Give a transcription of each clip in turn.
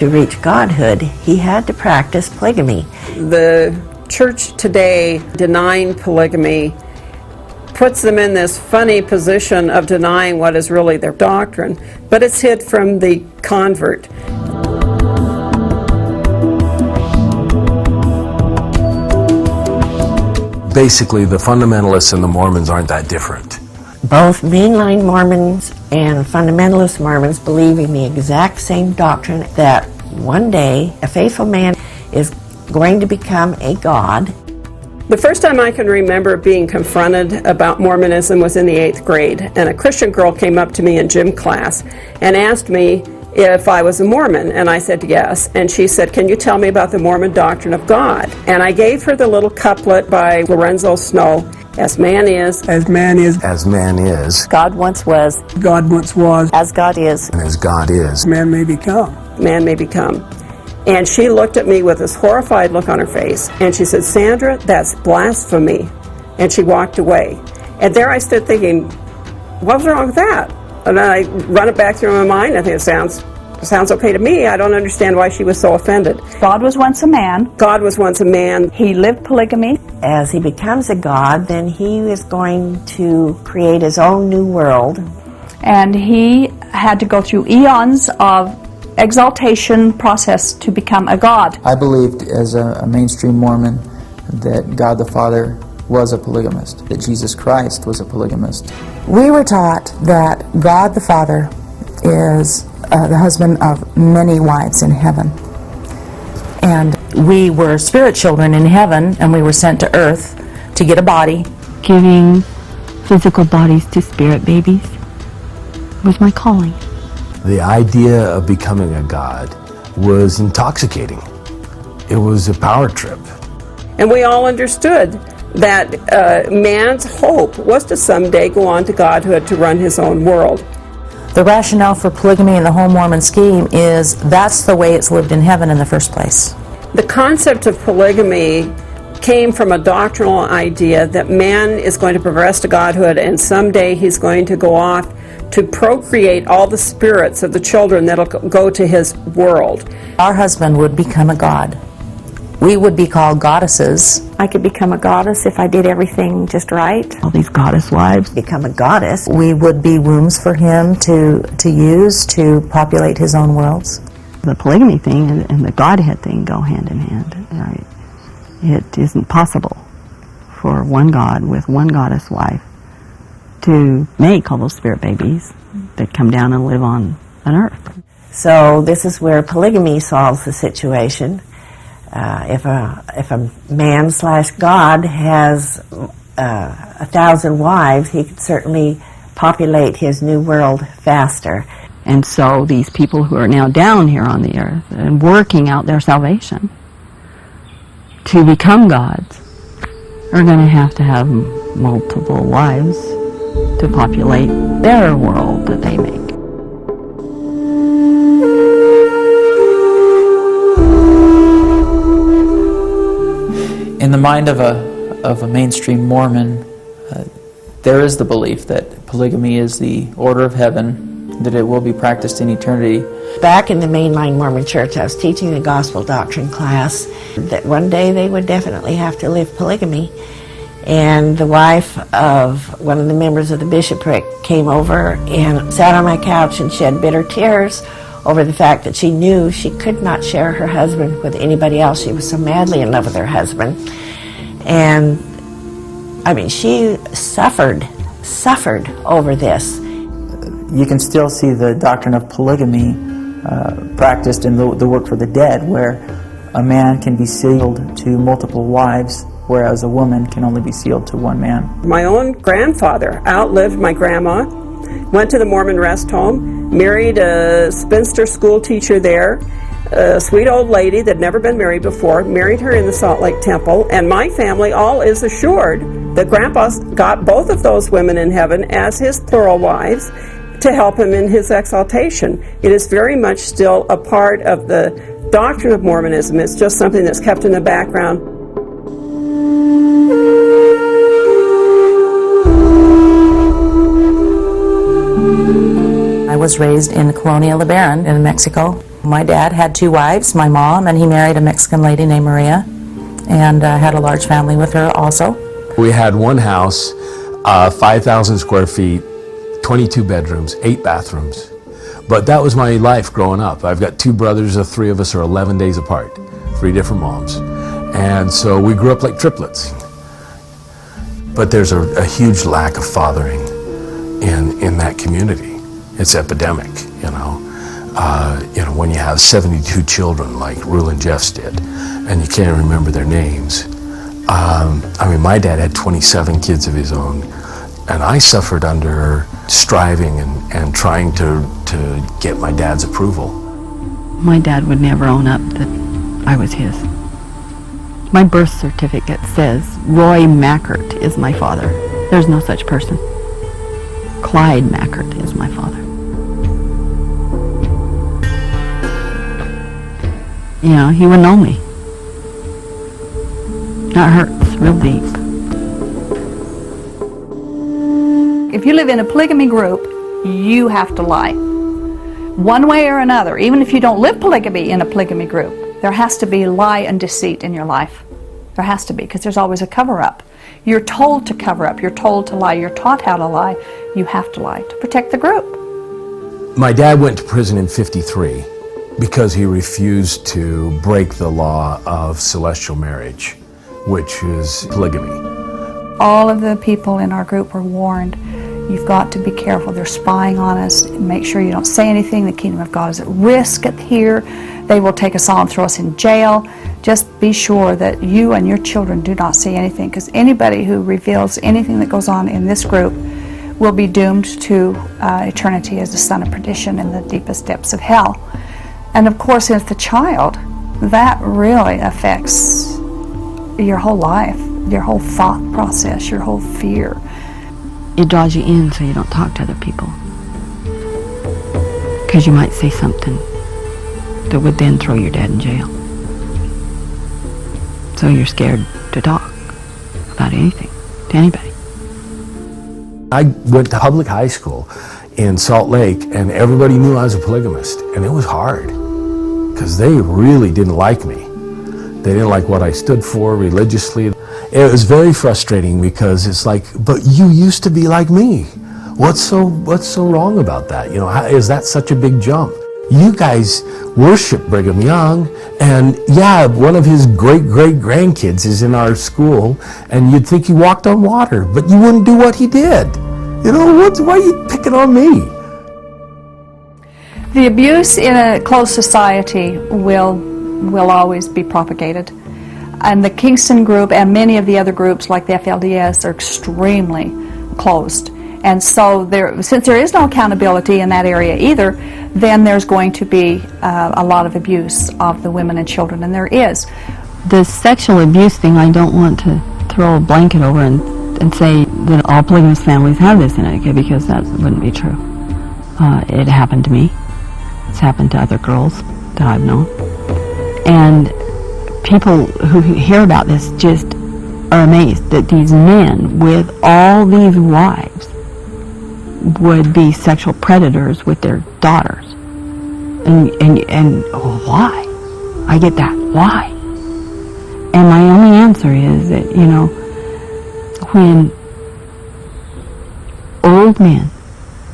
To reach godhood, he had to practice polygamy. The church today denying polygamy puts them in this funny position of denying what is really their doctrine, but it's hid from the convert. Basically, the fundamentalists and the Mormons aren't that different. Both mainline Mormons and fundamentalist Mormons believe in the exact same doctrine that one day a faithful man is going to become a god. The first time I can remember being confronted about Mormonism was in the 8th grade, and a Christian girl came up to me in gym class and asked me if I was a Mormon, and I said yes, and she said, "Can you tell me about the Mormon doctrine of God?" And I gave her the little couplet by Lorenzo Snow, "As man is, as man is, As man is, God once was, God once was, as God is, and as God is, man may become." man may become." And she looked at me with this horrified look on her face, and she said, "Sandra, that's blasphemy." And she walked away. And there I stood thinking, what was wrong with that? And then I run it back through my mind. I think it sounds okay to me. I don't understand why she was so offended. God was once a man. God was once a man. He lived polygamy. As he becomes a god, then he is going to create his own new world. And he had to go through eons of exaltation process to become a god. I believed as a mainstream Mormon that God the Father was a polygamist, that Jesus Christ was a polygamist. We were taught that God the Father is the husband of many wives in heaven. And we were spirit children in heaven, and we were sent to earth to get a body. Giving physical bodies to spirit babies was my calling. the idea of becoming a god was intoxicating. It was a power trip. And we all understood that man's hope was to someday go on to godhood to run his own world. The rationale for polygamy in the whole Mormon scheme is that's the way it's lived in heaven in the first place. The concept of polygamy came from a doctrinal idea that man is going to progress to godhood and someday he's going to go off to procreate all the spirits of the children that'll go to his world. Our husband would become a god. We would be called goddesses. I could become a goddess if I did everything just right. All these goddess wives. Become a goddess. We would be wombs for him to use to populate his own worlds. The polygamy thing and the Godhead thing go hand in hand, right? It isn't possible for one god with one goddess wife to make all those spirit babies that come down and live on earth. So this is where polygamy solves the situation. If a man / God has 1,000 wives, he could certainly populate his new world faster. And so these people who are now down here on the earth and working out their salvation to become gods are going to have multiple wives to populate their world that they make. In the mind of a mainstream Mormon, there is the belief that polygamy is the order of heaven, that it will be practiced in eternity. Back in the mainline Mormon church, I was teaching a gospel doctrine class that one day they would definitely have to live polygamy. And the wife of one of the members of the bishopric came over and sat on my couch and shed bitter tears over the fact that she knew she could not share her husband with anybody else. She was so madly in love with her husband. And, I mean, she suffered over this. You can still see the doctrine of polygamy practiced in the work for the dead, where a man can be sealed to multiple wives, whereas a woman can only be sealed to one man. My own grandfather outlived my grandma, went to the Mormon rest home, married a spinster school teacher there, a sweet old lady that had never been married before, married her in the Salt Lake Temple, and my family all is assured that Grandpa's got both of those women in heaven as his plural wives to help him in his exaltation. It is very much still a part of the doctrine of Mormonism. It's just something that's kept in the background. I was raised in Colonia LeBaron in Mexico. My dad had 2 wives, my mom, and he married a Mexican lady named Maria, and had a large family with her also. We had one house, 5,000 square feet, 22 bedrooms, 8 bathrooms. But that was my life growing up. I've got 2 brothers, the 3 of us are 11 days apart, 3 different moms. And so we grew up like triplets. But there's a huge lack of fathering in that community. It's epidemic, you know. When you have 72 children like Rule and Jeff's did, and you can't remember their names. My dad had 27 kids of his own, and I suffered under striving and trying to get my dad's approval. My dad would never own up that I was his. My birth certificate says Roy Mackert is my father. There's no such person. Clyde Mackert is my father. You know, he would know me. That hurts real deep. If you live in a polygamy group, you have to lie. One way or another, even if you don't live polygamy in a polygamy group, there has to be lie and deceit in your life. There has to be, because there's always a cover-up. You're told to cover up, you're told to lie, you're taught how to lie. You have to lie to protect the group. My dad went to prison in '53 because he refused to break the law of celestial marriage, which is polygamy. All of the people in our group were warned, you've got to be careful, they're spying on us, make sure you don't say anything, the kingdom of God is at risk here, they will take us all and throw us in jail. Just be sure that you and your children do not say anything, because anybody who reveals anything that goes on in this group will be doomed to eternity as a son of perdition in the deepest depths of hell. And of course, as the child, that really affects your whole life, your whole thought process, your whole fear. It draws you in so you don't talk to other people. Because you might say something that would then throw your dad in jail. So you're scared to talk about anything to anybody. I went to public high school in Salt Lake, and everybody knew I was a polygamist, and it was hard because they really didn't like me. They didn't like what I stood for religiously. It was very frustrating because it's like, but you used to be like me. What's so wrong about that? You know, how, is that such a big jump? You guys worship Brigham Young, and yeah, one of his great-great-grandkids is in our school, and you'd think he walked on water, but you wouldn't do what he did. You know, why are you picking on me? The abuse in a closed society will always be propagated. And the Kingston group and many of the other groups like the FLDS are extremely closed. And so since there is no accountability in that area either, then there's going to be a lot of abuse of the women and children, and there is. The sexual abuse thing, I don't want to throw a blanket over and say that all polygamous families have this in it, because that wouldn't be true. It happened to me. It's happened to other girls that I've known. And people who hear about this just are amazed that these men with all these wives would be sexual predators with their daughters. And why? I get that. Why? And my only answer is that, you know, when old men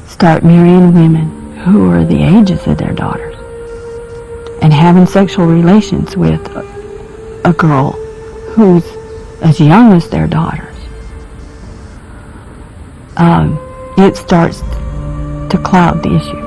start marrying women who are the ages of their daughters and having sexual relations with a girl who's as young as their daughters, it starts to cloud the issue.